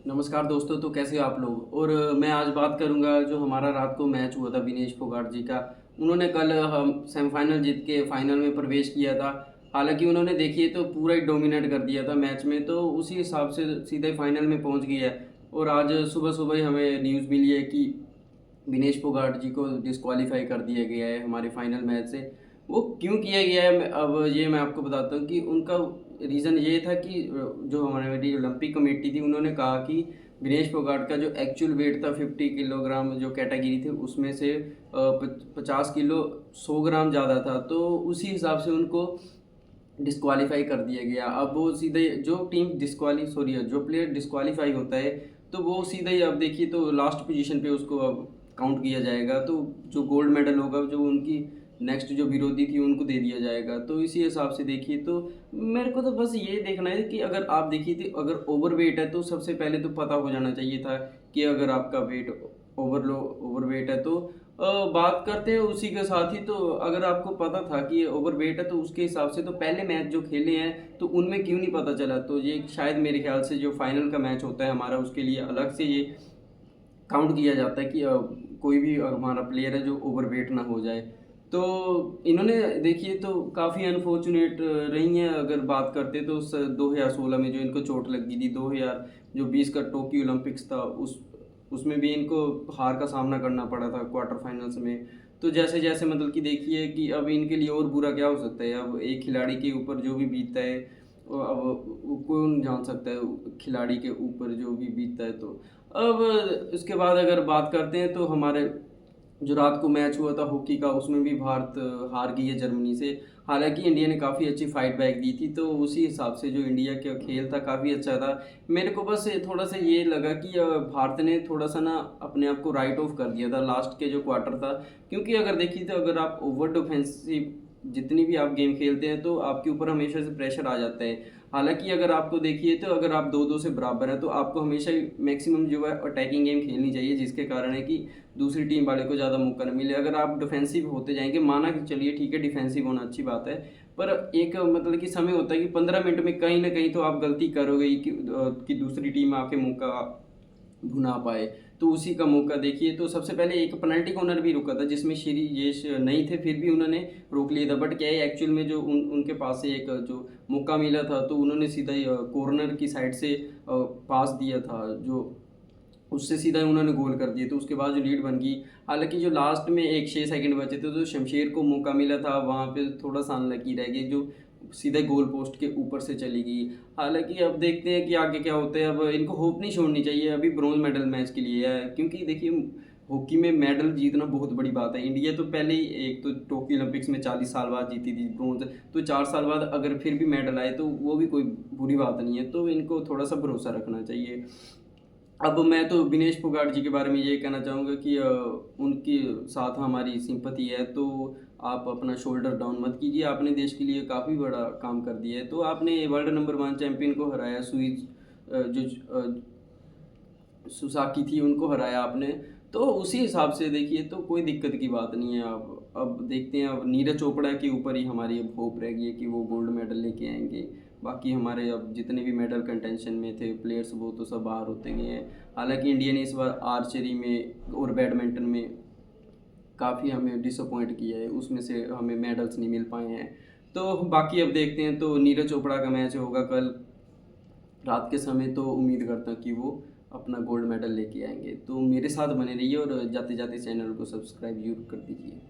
नमस्कार दोस्तों। तो कैसे हो आप लोग। और मैं आज बात करूंगा जो हमारा रात को मैच हुआ था विनेश फोगाट जी का। उन्होंने कल हम सेमीफाइनल जीत के फाइनल में प्रवेश किया था। हालांकि उन्होंने देखिए तो पूरा ही डोमिनेट कर दिया था मैच में, तो उसी हिसाब से सीधे फाइनल में पहुंच गया है। और आज सुबह सुबह ही हमें न्यूज़ मिली है कि विनेश फोगाट जी को डिस्क्वालीफाई कर दिया गया है हमारे फाइनल मैच से। वो क्यों किया गया है अब ये मैं आपको बताता हूँ कि उनका रीज़न ये था कि जो हमारी ओलंपिक कमेटी थी उन्होंने कहा कि विनेश फोगाट का जो एक्चुअल वेट था 50 किलोग्राम जो कैटेगरी थी उसमें से 50 किलो 100 ग्राम ज़्यादा था, तो उसी हिसाब से उनको डिस्क्वालीफाई कर दिया गया। अब वो सीधे जो टीम जो प्लेयर डिस्क्वालीफाई होता है तो वो सीधा ही अब देखिए तो लास्ट पोजीशन पे उसको अब काउंट किया जाएगा, तो जो गोल्ड मेडल होगा जो उनकी नेक्स्ट जो विरोधी थी उनको दे दिया जाएगा। तो इसी हिसाब से देखिए तो मेरे को तो बस ये देखना है कि अगर आप देखिए तो अगर ओवरवेट है तो सबसे पहले तो पता हो जाना चाहिए था कि अगर आपका वेट ओवरवेट है तो बात करते हैं उसी के साथ ही। तो अगर आपको पता था कि ये ओवरवेट है तो उसके हिसाब से तो पहले मैच जो खेले हैं तो उनमें क्यों नहीं पता चला। तो ये शायद मेरे ख्याल से जो फाइनल का मैच होता है हमारा उसके लिए अलग से ये काउंट किया जाता है कि कोई भी हमारा प्लेयर है जो ओवरवेट ना हो जाए। तो इन्होंने देखिए तो काफ़ी अनफॉर्चुनेट रही हैं। अगर बात करते तो 2016 में जो इनको चोट लगी थी, 2020 का टोक्यो ओलंपिक्स था उसमें भी इनको हार का सामना करना पड़ा था क्वार्टर फाइनल्स में। तो जैसे जैसे मतलब कि देखिए कि अब इनके लिए और बुरा क्या हो सकता है। अब एक खिलाड़ी के ऊपर जो भी बीतता है अब वो कौन जान सकता है खिलाड़ी के ऊपर जो भी बीतता है। तो अब इसके बाद अगर बात करते हैं तो हमारे जो रात को मैच हुआ था हॉकी का उसमें भी भारत हार गई है जर्मनी से। हालांकि इंडिया ने काफ़ी अच्छी फाइट बैक दी थी, तो उसी हिसाब से जो इंडिया का खेल था काफ़ी अच्छा था। मेरे को बस थोड़ा सा ये लगा कि भारत ने थोड़ा सा ना अपने आप को राइट ऑफ कर दिया था लास्ट के जो क्वार्टर था। क्योंकि अगर देखिए तो अगर आप ओवर डिफेंसिव जितनी भी आप गेम खेलते हैं तो आपके ऊपर हमेशा से प्रेशर आ जाता है। हालांकि अगर आपको देखिए तो अगर आप 2-2 से बराबर हैं तो आपको हमेशा मैक्सिमम जो है अटैकिंग गेम खेलनी चाहिए, जिसके कारण है कि दूसरी टीम वाले को ज़्यादा मौका न मिले। अगर आप डिफेंसिव होते जाएंगे, माना कि चलिए ठीक है डिफेंसिव होना अच्छी बात है, पर एक मतलब कि समय होता है कि 15 मिनट में कहीं ना कहीं तो आप गलती करोगे ही कि दूसरी टीम आके मौका भुना पाए। तो उसी का मौका देखिए तो सबसे पहले एक पेनल्टी कॉर्नर भी रुका था जिसमें श्री यश नहीं थे, फिर भी उन्होंने रोक लिया था। बट क्या है एक्चुअल में जो उनके पास से एक जो मौका मिला था तो उन्होंने सीधा ही कॉर्नर की साइड से पास दिया था, जो उससे सीधा ही उन्होंने गोल कर दिए। तो उसके बाद जो लीड बन गई, हालांकि जो लास्ट में एक 6 सेकंड बचे थे तो शमशेर को मौका मिला था वहाँ पे थोड़ा सा अनलकी रह गई जो सीधे गोल पोस्ट के ऊपर से चली गई। हालांकि अब देखते हैं कि आगे क्या होता है। अब इनको होप नहीं छोड़नी चाहिए, अभी ब्रॉन्ज मेडल मैच के लिए है, क्योंकि देखिए हॉकी में मेडल जीतना बहुत बड़ी बात है। इंडिया तो पहले ही एक तो टोक्यो ओलंपिक्स में 40 साल बाद जीती थी ब्रॉन्ज, तो 4 साल बाद अगर फिर भी मेडल आए तो वो भी कोई बुरी बात नहीं है। तो इनको थोड़ा सा भरोसा रखना चाहिए। अब मैं तो विनेश फोगाट जी के बारे में ये कहना चाहूँगा कि उनके साथ हमारी सिंपैथी है, तो आप अपना शोल्डर डाउन मत कीजिए। आपने देश के लिए काफ़ी बड़ा काम कर दिया है। तो आपने वर्ल्ड नंबर 1 चैंपियन को हराया, सुसाकी थी उनको हराया आपने। तो उसी हिसाब से देखिए तो कोई दिक्कत की बात नहीं है। अब देखते हैं, अब नीरज चोपड़ा के ऊपर ही हमारी अब होप रह गई है कि वो गोल्ड मेडल लेके आएंगे। बाकी हमारे अब जितने भी मेडल कंटेंशन में थे प्लेयर्स वो तो सब बाहर होते गए हैं। हालांकि इंडिया ने इस बार आर्चरी में और बैडमिंटन में काफ़ी हमें डिसअपॉइंट किया है, उसमें से हमें मेडल्स नहीं मिल पाए हैं। तो बाकी अब देखते हैं, तो नीरज चोपड़ा का मैच होगा कल रात के समय, तो उम्मीद करता हूँ कि वो अपना गोल्ड मेडल लेके आएंगे। तो मेरे साथ बने रहिए और जाते जाते चैनल को सब्सक्राइब जरूर कर दीजिए।